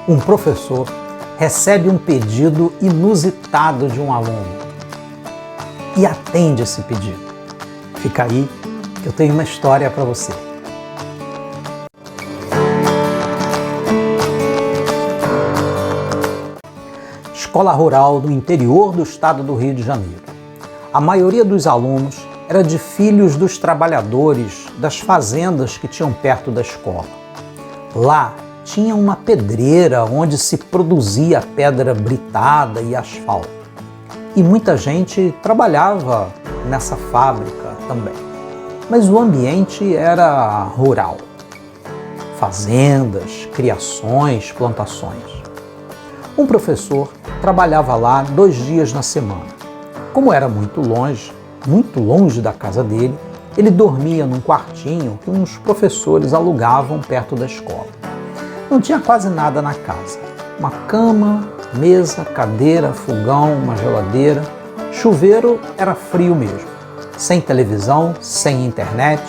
Um professor recebe um pedido inusitado de um aluno e atende esse pedido. Fica aí que eu tenho uma história para você. Escola rural do interior do estado do Rio de Janeiro. A maioria dos alunos era de filhos dos trabalhadores das fazendas que tinham perto da escola. Lá tinha uma pedreira onde se produzia pedra britada e asfalto. E muita gente trabalhava nessa fábrica também. Mas o ambiente era rural. Fazendas, criações, plantações. Um professor trabalhava lá 2 dias na semana. Como era muito longe da casa dele, ele dormia num quartinho que uns professores alugavam perto da escola. Não tinha quase nada na casa. Uma cama, mesa, cadeira, fogão, uma geladeira. Chuveiro era frio mesmo. Sem televisão, sem internet,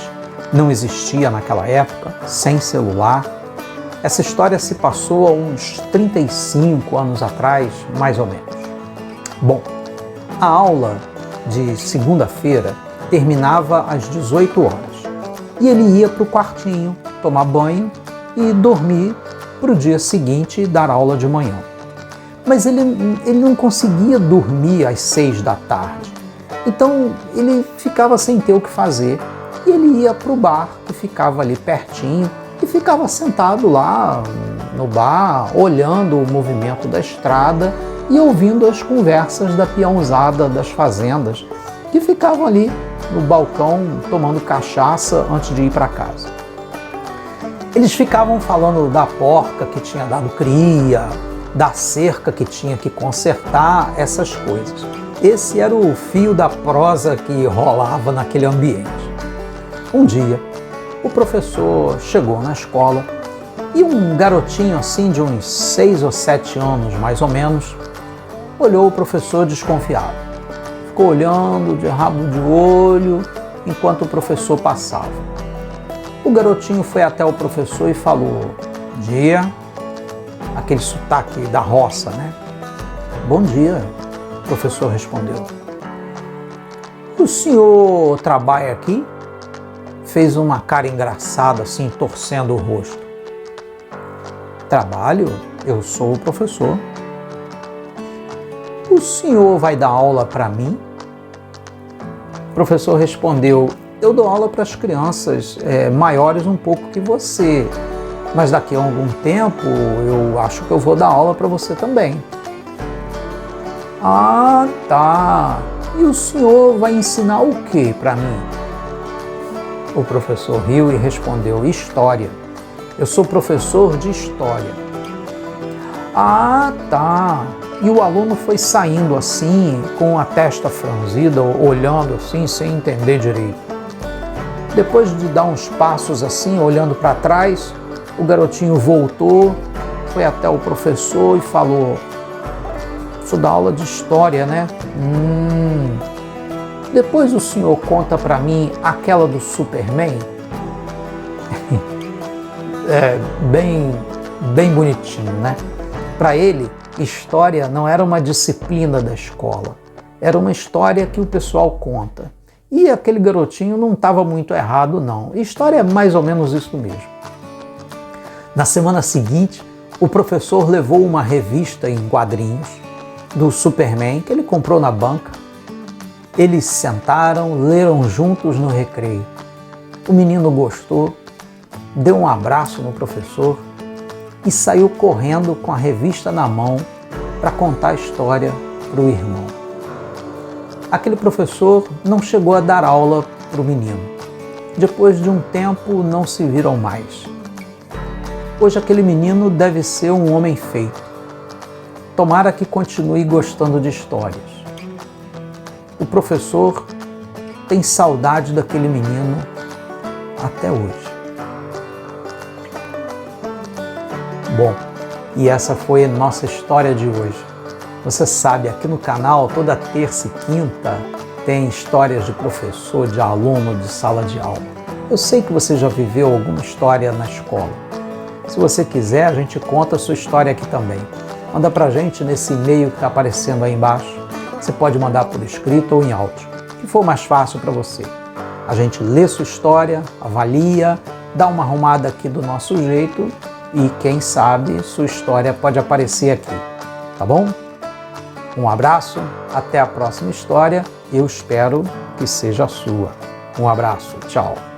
não existia naquela época, sem celular. Essa história se passou há uns 35 anos atrás, mais ou menos. Bom, a aula de segunda-feira terminava às 18 horas e ele ia para o quartinho tomar banho e dormir para o dia seguinte dar aula de manhã. Mas ele não conseguia dormir às 6 da tarde, então ele ficava sem ter o que fazer e ele ia para o bar que ficava ali pertinho e ficava sentado lá no bar, olhando o movimento da estrada e ouvindo as conversas da peãozada das fazendas que ficavam ali no balcão tomando cachaça antes de ir para casa. Eles ficavam falando da porca que tinha dado cria, da cerca que tinha que consertar, essas coisas. Esse era o fio da prosa que rolava naquele ambiente. Um dia, o professor chegou na escola e um garotinho assim de uns 6 ou 7 anos, mais ou menos, olhou o professor desconfiado. Ficou olhando de rabo de olho enquanto o professor passava. O garotinho foi até o professor e falou: "Bom dia", aquele sotaque da roça, né? "Bom dia", o professor respondeu. "O senhor trabalha aqui?" Fez uma cara engraçada assim, torcendo o rosto. "Trabalho, eu sou o professor." "O senhor vai dar aula para mim?" O professor respondeu: "Eu dou aula para as crianças maiores um pouco que você, mas daqui a algum tempo eu acho que eu vou dar aula para você também." "Ah, tá. E o senhor vai ensinar o que para mim?" O professor riu e respondeu: "História. Eu sou professor de história." "Ah, tá." E o aluno foi saindo assim, com a testa franzida, olhando assim, sem entender direito. Depois de dar uns passos assim, olhando para trás, o garotinho voltou, foi até o professor e falou: "Isso dá aula de história, né? Depois o senhor conta para mim aquela do Superman?" bem bonitinho, né? Para ele, história não era uma disciplina da escola, era uma história que o pessoal conta. E aquele garotinho não estava muito errado, não. História é mais ou menos isso mesmo. Na semana seguinte, o professor levou uma revista em quadrinhos do Superman que ele comprou na banca. Eles sentaram, leram juntos no recreio. O menino gostou, deu um abraço no professor e saiu correndo com a revista na mão para contar a história para o irmão. Aquele professor não chegou a dar aula para o menino. Depois de um tempo, não se viram mais. Hoje aquele menino deve ser um homem feito. Tomara que continue gostando de histórias. O professor tem saudade daquele menino até hoje. Bom, e essa foi a nossa história de hoje. Você sabe, aqui no canal, toda terça e quinta, tem histórias de professor, de aluno, de sala de aula. Eu sei que você já viveu alguma história na escola. Se você quiser, a gente conta a sua história aqui também. Manda pra gente nesse e-mail que está aparecendo aí embaixo. Você pode mandar por escrito ou em áudio, o que for mais fácil para você. A gente lê sua história, avalia, dá uma arrumada aqui do nosso jeito e, quem sabe, sua história pode aparecer aqui, tá bom? Um abraço, até a próxima história. Eu espero que seja a sua. Um abraço, tchau.